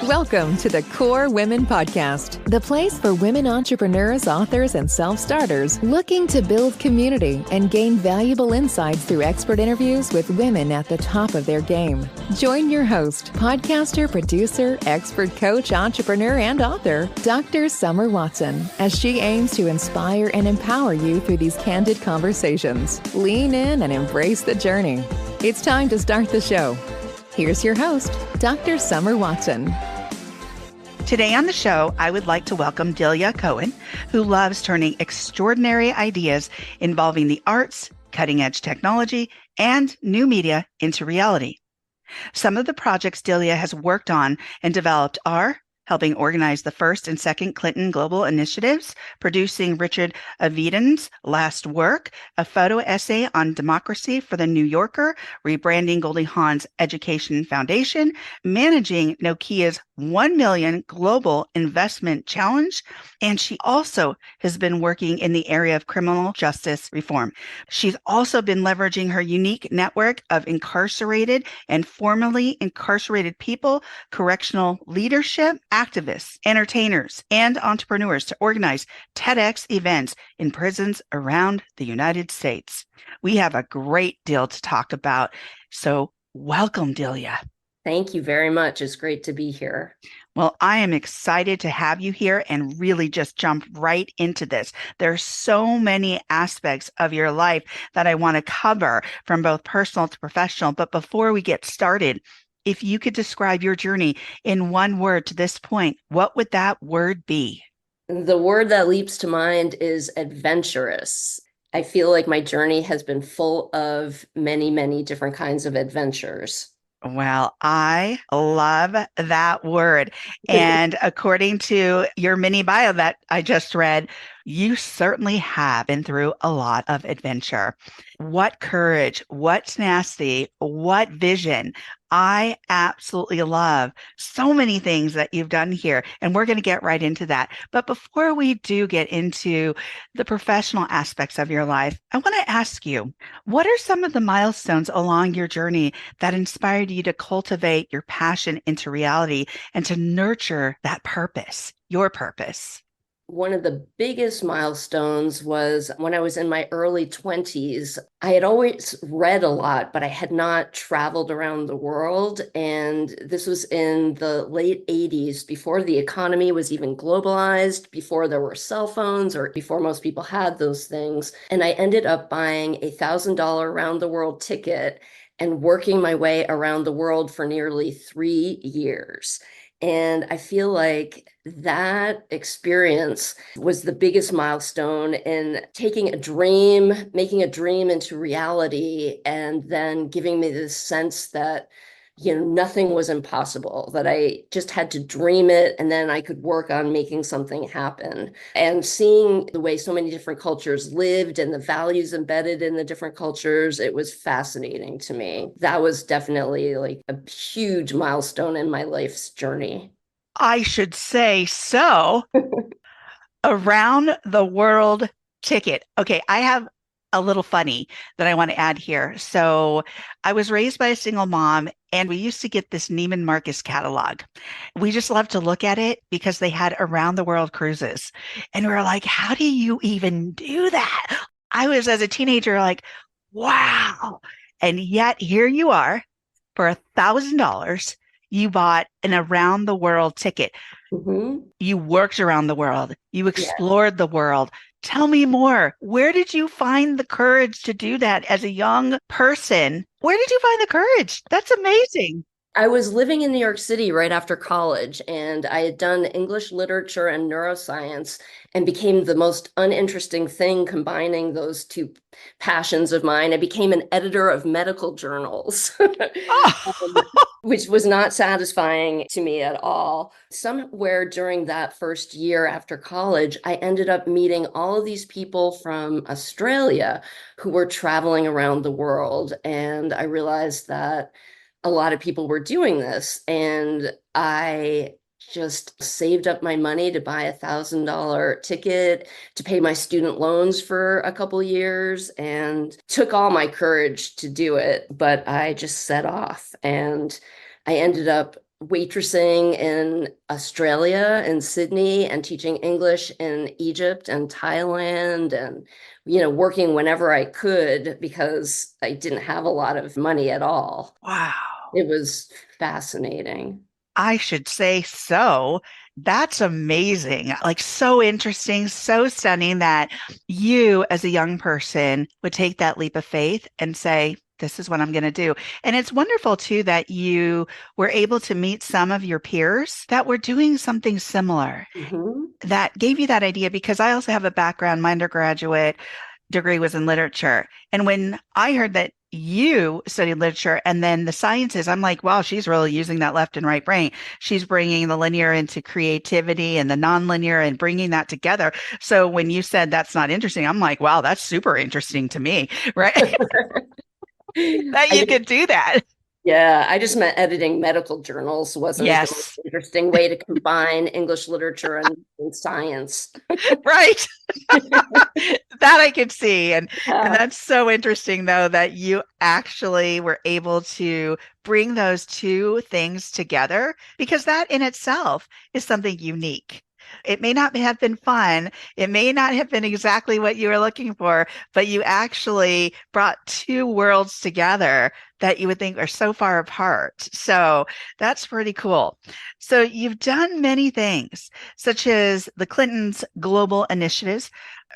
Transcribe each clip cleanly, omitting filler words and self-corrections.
Welcome to the Core Women Podcast, the place for women entrepreneurs, authors, and self-starters looking to build community and gain valuable insights through expert interviews with women at the top of their game. Join your host, podcaster, producer, expert coach, entrepreneur, and author, Dr. Summer Watson, as she aims to inspire and empower you through these candid conversations. Lean in and embrace the journey. It's time to start the show. Here's your host, Dr. Summer Watson. Today on the show, I would like to welcome Delia Cohen, who loves turning extraordinary ideas involving the arts, cutting-edge technology, and new media into reality. Some of the projects Delia has worked on and developed are helping organize the first and second Clinton Global Initiatives, producing Richard Avedon's last work, a photo essay on democracy for the New Yorker, rebranding Goldie Hawn's Education Foundation, managing Nokia's 1 million Global Investment Challenge, and she also has been working in the area of criminal justice reform. She's also been leveraging her unique network of incarcerated and formerly incarcerated people, correctional leadership, activists, entertainers, and entrepreneurs to organize TEDx events in prisons around the United States. We have a great deal to talk about, so welcome, Delia. Thank you very much. It's great to be here. Well, I am excited to have you here and really just jump right into this. There's so many aspects of your life that I want to cover from both personal to professional. But before we get started, if you could describe your journey in one word to this point, what would that word be? The word that leaps to mind is adventurous. I feel like my journey has been full of many, many different kinds of adventures. Well, I love that word. And according to your mini bio that I just read, you certainly have been through a lot of adventure. What courage, what tenacity, what vision. I absolutely love so many things that you've done here, and we're going to get right into that. But before we do get into the professional aspects of your life, I want to ask you, what are some of the milestones along your journey that inspired you to cultivate your passion into reality and to nurture that purpose, your purpose? One of the biggest milestones was when I was in my early 20s. I had always read a lot, but I had not traveled around the world. And this was in the late 80s, before the economy was even globalized, before there were cell phones, or before most people had those things. And I ended up buying a $1,000 round the world ticket and working my way around the world for nearly 3 years. And I feel like that experience was the biggest milestone in taking a dream, making a dream into reality, and then giving me this sense that, nothing was impossible, that I just had to dream it and then I could work on making something happen. And seeing the way so many different cultures lived and the values embedded in the different cultures, it was fascinating to me. That was definitely like a huge milestone in my life's journey. I should say so. Around the world ticket. Okay, I have a little funny that I want to add here. So I was raised by a single mom, and we used to get this Neiman Marcus catalog. We just loved to look at it because they had around the world cruises. And we were like, how do you even do that? I was, as a teenager, like, wow. And yet here you are, for $1,000, you bought an around the world ticket. Mm-hmm. You worked around the world. You explored the world. Tell me more. Where did you find the courage to do that as a young person? Where did you find the courage? That's amazing. I was living in New York City right after college, and I had done English literature and neuroscience and became the most uninteresting thing combining those two passions of mine. I became an editor of medical journals, which was not satisfying to me at all. Somewhere during that first year after college, I ended up meeting all of these people from Australia who were traveling around the world, and I realized that a lot of people were doing this, and I just saved up my money to buy $1,000 ticket to pay my student loans for a couple years, and took all my courage to do it. But I just set off, and I ended up waitressing in Australia and Sydney and teaching English in Egypt and Thailand and, working whenever I could because I didn't have a lot of money at all. Wow. It was fascinating. I should say so. That's amazing. Like, so interesting, so stunning that you, as a young person, would take that leap of faith and say, this is what I'm going to do. And it's wonderful, too, that you were able to meet some of your peers that were doing something similar Mhm. that gave you that idea. Because I also have a background, my undergraduate degree was in literature. And when I heard that you studied literature and then the sciences, I'm like, wow, she's really using that left and right brain. She's bringing the linear into creativity and the nonlinear and bringing that together. So when you said that's not interesting, I'm like, wow, that's super interesting to me, right? That I you just, could do that. yeah, I just meant editing medical journals wasn't the most Yes, interesting way to combine English literature and science. right. That I could see. And Yeah. that's so interesting though that you actually were able to bring those two things together because that in itself is something unique. It may not have been fun. It may not have been exactly what you were looking for, but you actually brought two worlds together that you would think are so far apart. So that's pretty cool. So you've done many things, such as the Clintons' global initiatives,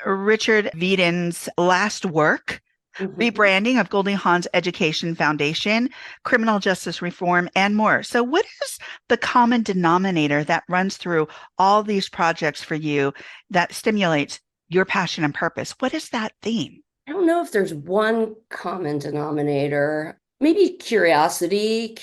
Richard Avedon's last work, Mhm. rebranding of Goldie Hawn's Education Foundation, criminal justice reform, and more. So, what is the common denominator that runs through all these projects for you that stimulates your passion and purpose? What is that theme? I don't know if there's one common denominator. Maybe curiosity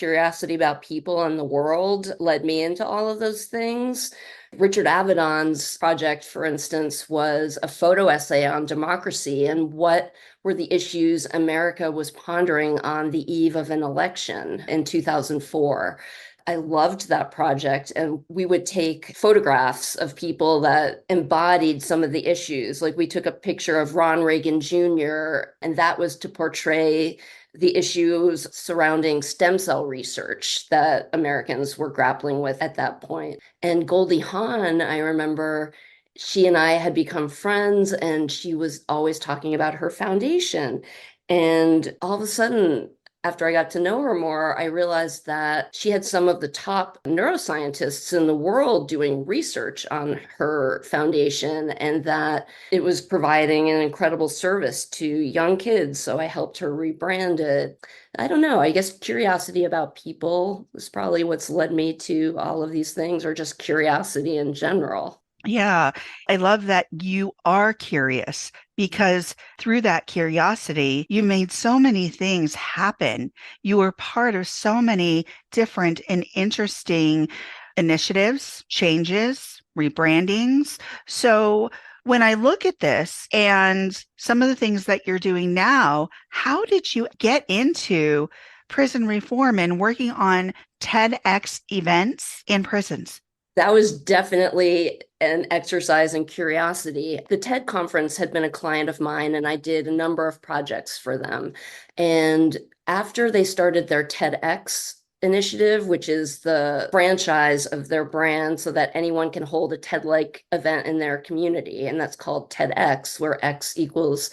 about people and the world led me into all of those things. Richard Avedon's project, for instance, was a photo essay on democracy and what were the issues America was pondering on the eve of an election in 2004. I loved that project. And we would take photographs of people that embodied some of the issues. Like we took a picture of Ron Reagan Jr., and that was to portray the issues surrounding stem cell research that Americans were grappling with at that point. And Goldie Hawn, I remember she and I had become friends, and she was always talking about her foundation. And all of a sudden, after I got to know her more, I realized that she had some of the top neuroscientists in the world doing research on her foundation and that it was providing an incredible service to young kids. So I helped her rebrand it. I don't know. I guess curiosity about people is probably what's led me to all of these things, or just curiosity in general. Yeah, I love that you are curious because through that curiosity, you made so many things happen. You were part of so many different and interesting initiatives, changes, rebrandings. So when I look at this and some of the things that you're doing now, how did you get into prison reform and working on TEDx events in prisons? That was definitely an exercise in curiosity. The TED conference had been a client of mine, and I did a number of projects for them. And after they started their TEDx initiative, which is the franchise of their brand, so that anyone can hold a TED-like event in their community, and that's called TEDx, where X equals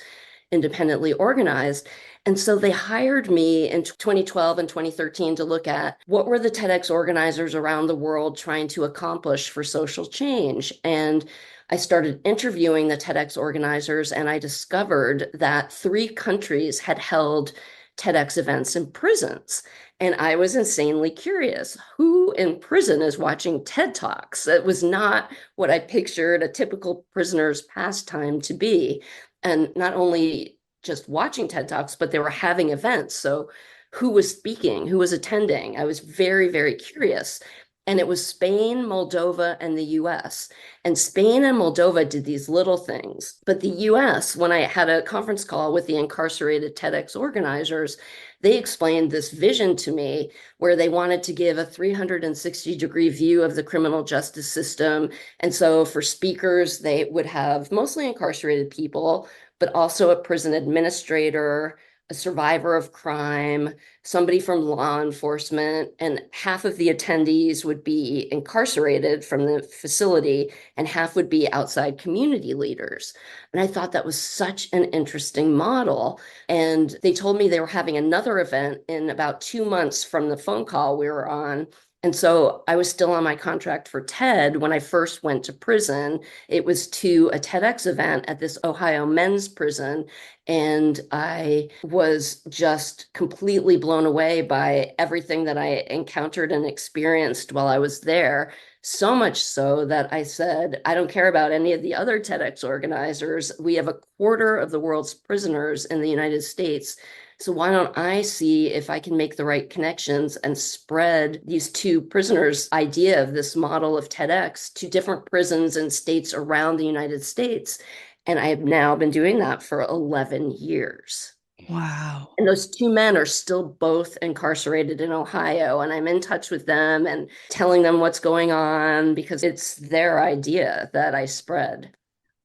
independently organized. And so they hired me in 2012 and 2013 to look at what were the TEDx organizers around the world trying to accomplish for social change. And I started interviewing the TEDx organizers, and I discovered that 3 countries had held TEDx events in prisons. And I was insanely curious. Who in prison is watching TED Talks? It was not what I pictured a typical prisoner's pastime to be. And not only just watching TED Talks, but they were having events. So who was speaking, who was attending? I was very, very curious. And it was Spain, Moldova, and the US. And Spain and Moldova did these little things. But the US, when I had a conference call with the incarcerated TEDx organizers, they explained this vision to me where they wanted to give a 360-degree view of the criminal justice system. And so for speakers, they would have mostly incarcerated people, but also a prison administrator, a survivor of crime, somebody from law enforcement, and half of the attendees would be incarcerated from the facility, and half would be outside community leaders. And I thought that was such an interesting model. And they told me they were having another event in about 2 months from the phone call we were on. And so I was still on my contract for TED when I first went to prison. It was to a TEDx event at this Ohio men's prison. And I was just completely blown away by everything that I encountered and experienced while I was there. So much so that I said, I don't care about any of the other TEDx organizers. We have a quarter of the world's prisoners in the United States. So why don't I see if I can make the right connections and spread these two prisoners' idea of this model of TEDx to different prisons and states around the United States? And I have now been doing that for 11 years. Wow. And those two men are still both incarcerated in Ohio. And I'm in touch with them and telling them what's going on because it's their idea that I spread.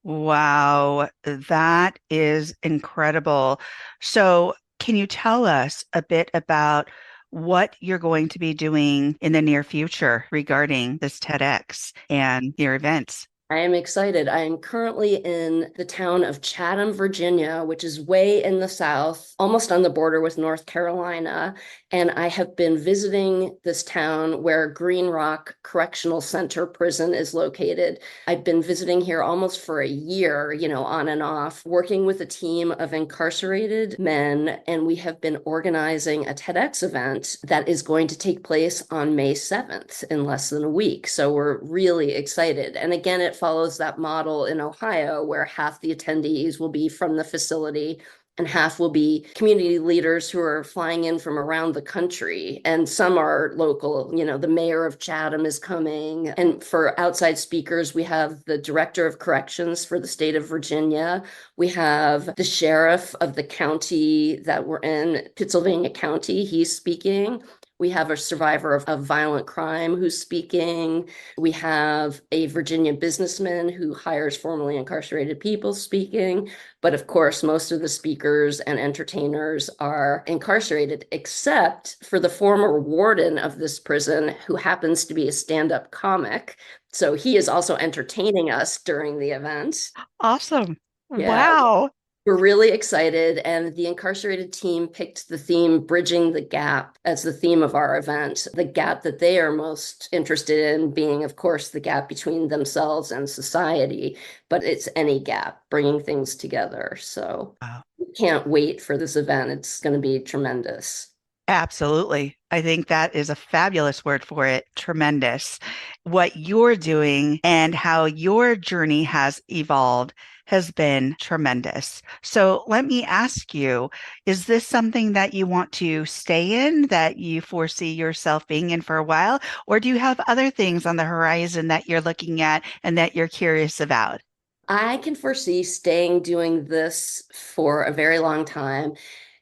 Wow, that is incredible. So, can you tell us a bit about what you're going to be doing in the near future regarding this TEDx and your events? I am excited. I am currently in the town of Chatham, Virginia, which is way in the south, almost on the border with North Carolina. And I have been visiting this town where Green Rock Correctional Center prison is located. I've been visiting here almost for a year, on and off, working with a team of incarcerated men. And we have been organizing a TEDx event that is going to take place on May 7th in less than a week. So we're really excited. And again, it follows that model in Ohio where half the attendees will be from the facility and half will be community leaders who are flying in from around the country. And some are local, the mayor of Chatham is coming. And for outside speakers, we have the director of corrections for the state of Virginia. We have the sheriff of the county that we're in, Pittsylvania County, he's speaking. We have a survivor of violent crime who's speaking. We have a Virginia businessman who hires formerly incarcerated people speaking. But of course, most of the speakers and entertainers are incarcerated, except for the former warden of this prison, who happens to be a stand-up comic. So he is also entertaining us during the event. Awesome. Yeah, Wow. we're really excited, and the incarcerated team picked the theme Bridging the Gap as the theme of our event. The gap that they are most interested in being, of course, the gap between themselves and society, but it's any gap, bringing things together. So Wow. we can't wait for this event. It's going to be tremendous. Absolutely. I think that is a fabulous word for it. Tremendous. What you're doing and how your journey has evolved has been tremendous. So let me ask you, is this something that you want to stay in, that you foresee yourself being in for a while? Or do you have other things on the horizon that you're looking at and that you're curious about? I can foresee staying doing this for a very long time.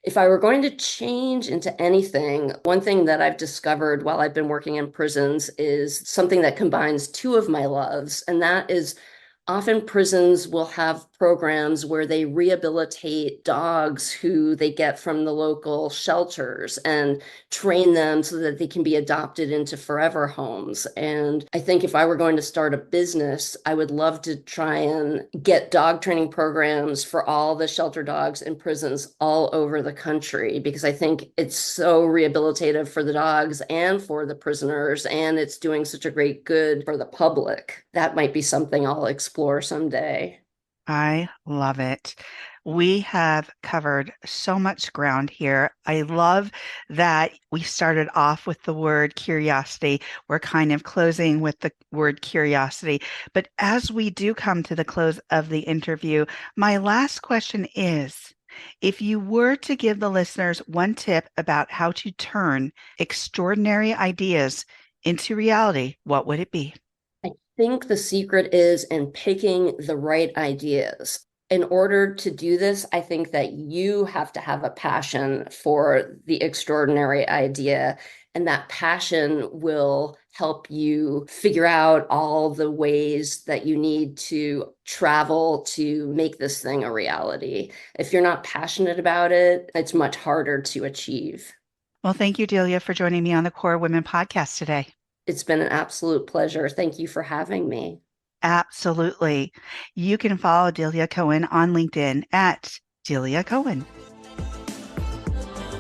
If I were going to change into anything, one thing that I've discovered while I've been working in prisons is something that combines two of my loves, and that is often prisons will have programs where they rehabilitate dogs who they get from the local shelters and train them so that they can be adopted into forever homes. And I think if I were going to start a business, I would love to try and get dog training programs for all the shelter dogs in prisons all over the country, because I think it's so rehabilitative for the dogs and for the prisoners, and it's doing such a great good for the public. That might be something I'll explore someday. I love it. We have covered so much ground here. I love that we started off with the word curiosity. We're kind of closing with the word curiosity. But as we do come to the close of the interview, my last question is, if you were to give the listeners one tip about how to turn extraordinary ideas into reality, what would it be? I think the secret is in picking the right ideas. In order to do this, I think that you have to have a passion for the extraordinary idea. And that passion will help you figure out all the ways that you need to travel to make this thing a reality. If you're not passionate about it, it's much harder to achieve. Well, thank you, Delia, for joining me on the Core Women podcast today. It's been an absolute pleasure. Thank you for having me. Absolutely. You can follow Delia Cohen on LinkedIn at Delia Cohen.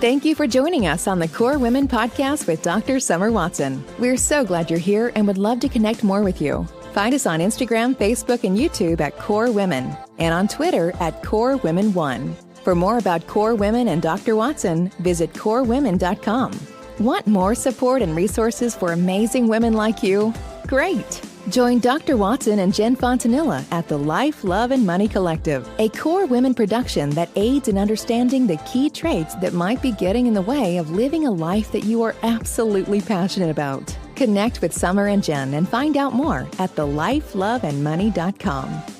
Thank you for joining us on the Core Women podcast with Dr. Summer Watson. We're so glad you're here and would love to connect more with you. Find us on Instagram, Facebook, and YouTube at Core Women, and on Twitter at Core Women 1. For more about Core Women and Dr. Watson, visit corewomen.com. Want more support and resources for amazing women like you? Great! Join Dr. Watson and Jen Fontanilla at the Life, Love, and Money Collective, a Core Women production that aids in understanding the key traits that might be getting in the way of living a life that you are absolutely passionate about. Connect with Summer and Jen and find out more at thelifeloveandmoney.com.